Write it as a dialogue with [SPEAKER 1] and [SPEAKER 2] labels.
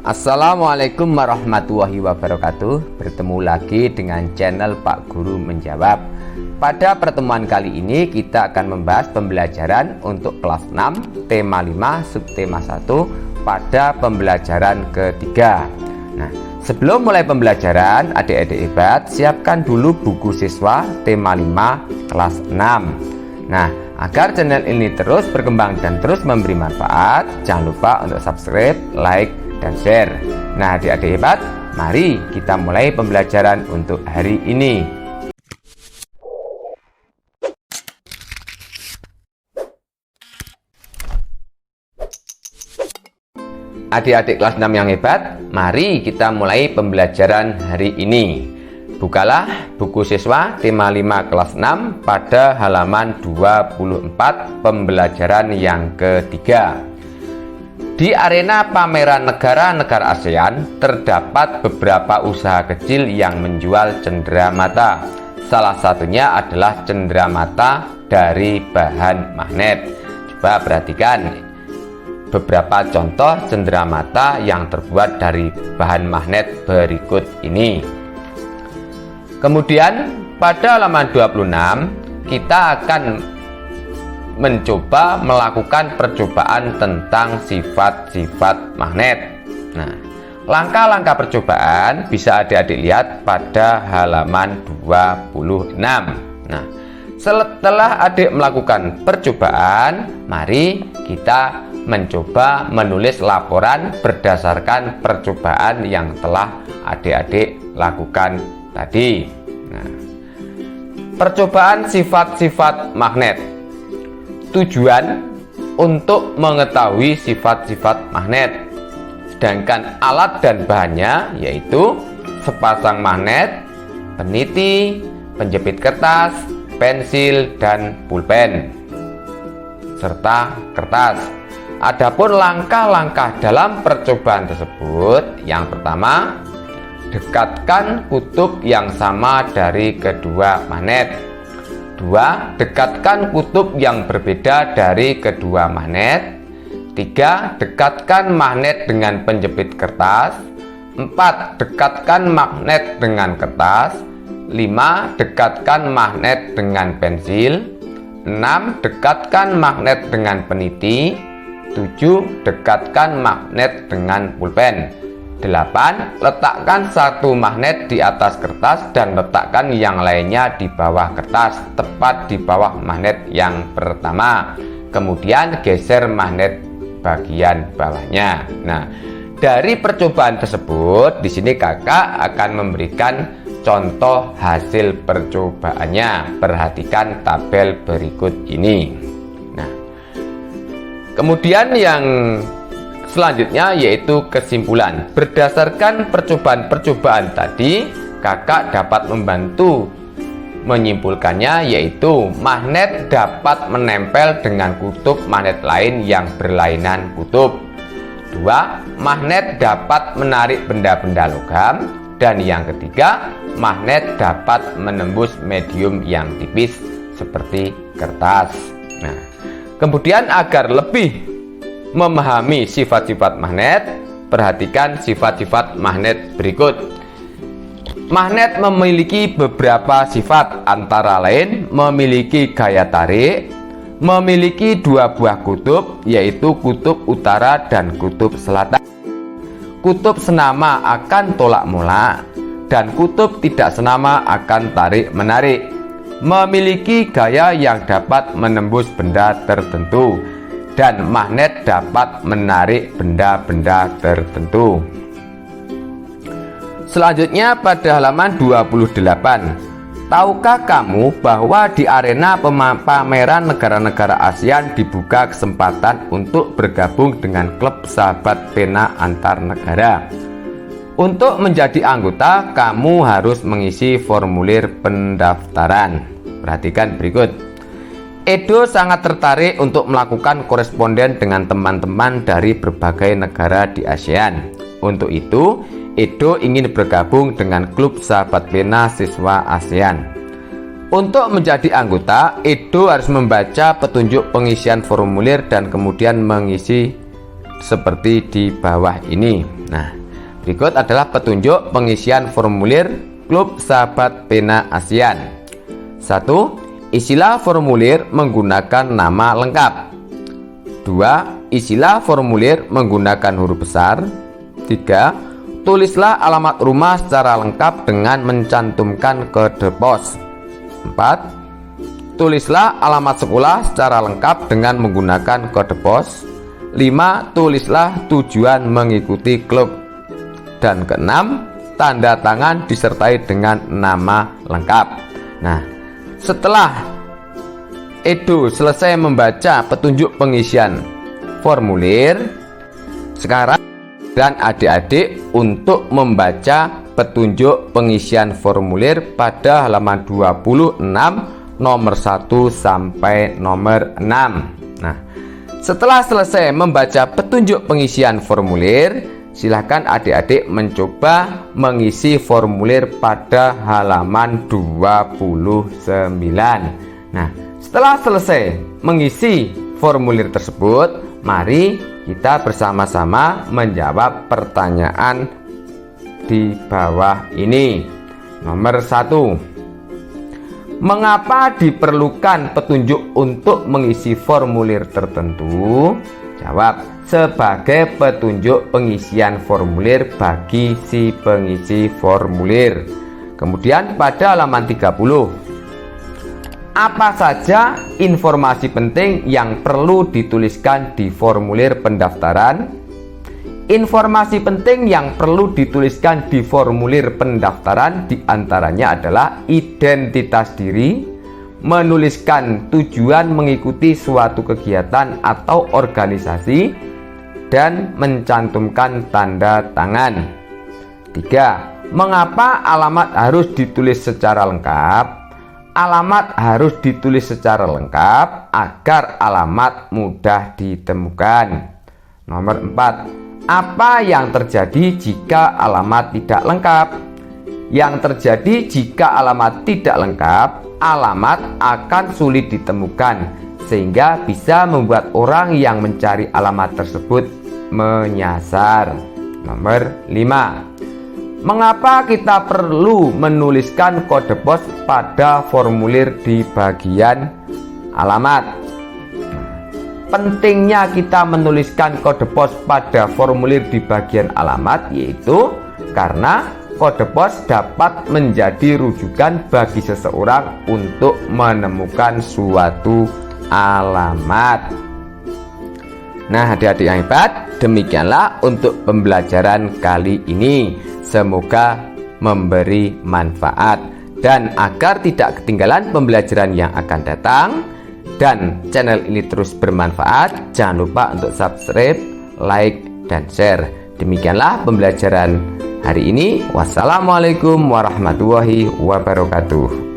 [SPEAKER 1] Assalamualaikum warahmatullahi wabarakatuh. Bertemu lagi dengan channel Pak Guru Menjawab. Pada pertemuan kali ini kita akan membahas pembelajaran untuk kelas 6 tema 5 subtema 1 pada pembelajaran ketiga. Nah, sebelum mulai pembelajaran, adik-adik hebat, siapkan dulu buku siswa tema 5 kelas 6. Nah, agar channel ini terus berkembang dan terus memberi manfaat, jangan lupa untuk subscribe, like, dan share. Nah, adik-adik hebat, mari kita mulai pembelajaran untuk hari ini. Adik-adik kelas 6 yang hebat, mari kita mulai pembelajaran hari ini. Bukalah buku siswa tema 5 kelas 6 pada halaman 24 pembelajaran yang ketiga. Di arena pameran negara-negara ASEAN terdapat beberapa usaha kecil yang menjual cenderamata. Salah satunya adalah cenderamata dari bahan magnet. Coba perhatikan beberapa contoh cenderamata yang terbuat dari bahan magnet berikut ini. Kemudian pada halaman 26 kita akan mencoba melakukan percobaan tentang sifat-sifat magnet. Nah, langkah-langkah percobaan bisa adik-adik lihat pada halaman 26. Nah, setelah adik melakukan percobaan, mari kita mencoba menulis laporan berdasarkan percobaan yang telah adik-adik lakukan tadi. Nah, percobaan sifat-sifat magnet. Tujuan untuk mengetahui sifat-sifat magnet, sedangkan alat dan bahannya yaitu sepasang magnet, peniti, penjepit kertas, pensil, dan pulpen, serta kertas. Adapun langkah-langkah dalam percobaan tersebut, yang pertama, dekatkan kutub yang sama dari kedua magnet. 2. Dekatkan kutub yang berbeda dari kedua magnet. 3. Dekatkan magnet dengan penjepit kertas. 4. Dekatkan magnet dengan kertas. 5. Dekatkan magnet dengan pensil. 6. Dekatkan magnet dengan peniti. 7. Dekatkan magnet dengan pulpen. 8. Letakkan satu magnet di atas kertas dan letakkan yang lainnya di bawah kertas, tepat di bawah magnet yang pertama. Kemudian geser magnet bagian bawahnya. Nah, dari percobaan tersebut, di sini kakak akan memberikan contoh hasil percobaannya. Perhatikan tabel berikut ini. Nah, kemudian yang selanjutnya yaitu kesimpulan. Berdasarkan percobaan-percobaan tadi, kakak dapat membantu menyimpulkannya, yaitu magnet dapat menempel dengan kutub magnet lain yang berlainan kutub. 2. Magnet dapat menarik benda-benda logam. Dan yang ketiga, magnet dapat menembus medium yang tipis seperti kertas. Nah, kemudian agar lebih memahami sifat-sifat magnet, perhatikan sifat-sifat magnet berikut. Magnet memiliki beberapa sifat, antara lain memiliki gaya tarik, memiliki dua buah kutub, yaitu kutub utara dan kutub selatan. Kutub senama akan tolak-molak dan kutub tidak senama akan tarik-menarik. Memiliki gaya yang dapat menembus benda tertentu, dan magnet dapat menarik benda-benda tertentu. Selanjutnya pada halaman 28. Tahukah kamu bahwa di arena pameran negara-negara ASEAN dibuka kesempatan untuk bergabung dengan klub sahabat pena antar negara? Untuk menjadi anggota, kamu harus mengisi formulir pendaftaran. Perhatikan berikut. Edo sangat tertarik untuk melakukan koresponden dengan teman-teman dari berbagai negara di ASEAN. Untuk itu, Edo ingin bergabung dengan klub sahabat pena siswa ASEAN. Untuk menjadi anggota, Edo harus membaca petunjuk pengisian formulir dan kemudian mengisi seperti di bawah ini. Nah, berikut adalah petunjuk pengisian formulir Klub Sahabat Pena ASEAN. 1. Isilah formulir menggunakan nama lengkap. 2. Isilah formulir menggunakan huruf besar. 3. Tulislah alamat rumah secara lengkap dengan mencantumkan kode pos. 4. Tulislah alamat sekolah secara lengkap dengan menggunakan kode pos. 5. Tulislah tujuan mengikuti klub. Dan keenam, tanda tangan disertai dengan nama lengkap. Nah, setelah Edo selesai membaca petunjuk pengisian formulir, sekarang dan adik-adik untuk membaca petunjuk pengisian formulir pada halaman 26 nomor 1 sampai nomor 6. Nah, setelah selesai membaca petunjuk pengisian formulir, silakan adik-adik mencoba mengisi formulir pada halaman 29. Nah, setelah selesai mengisi formulir tersebut, mari kita bersama-sama menjawab pertanyaan di bawah ini. Nomor 1. Mengapa diperlukan petunjuk untuk mengisi formulir tertentu? Jawab, sebagai petunjuk pengisian formulir bagi si pengisi formulir. Kemudian pada halaman 30, apa saja informasi penting yang perlu dituliskan di formulir pendaftaran? Informasi penting yang perlu dituliskan di formulir pendaftaran diantaranya adalah identitas diri, menuliskan tujuan mengikuti suatu kegiatan atau organisasi, dan mencantumkan tanda tangan. 3. Mengapa alamat harus ditulis secara lengkap? Alamat harus ditulis secara lengkap agar alamat mudah ditemukan. Nomor 4. Apa yang terjadi jika alamat tidak lengkap? Yang terjadi jika alamat tidak lengkap, alamat akan sulit ditemukan, sehingga bisa membuat orang yang mencari alamat tersebut menyasar. Nomor 5. Mengapa kita perlu menuliskan kode pos pada formulir di bagian alamat? Pentingnya kita menuliskan kode pos pada formulir di bagian alamat yaitu karena kode pos dapat menjadi rujukan bagi seseorang untuk menemukan suatu alamat. Nah, adik-adik yang hebat, demikianlah untuk pembelajaran kali ini. Semoga memberi manfaat, dan agar tidak ketinggalan pembelajaran yang akan datang dan channel ini terus bermanfaat, jangan lupa untuk subscribe, like, dan share. Demikianlah pembelajaran hari ini. Wassalamualaikum warahmatullahi wabarakatuh.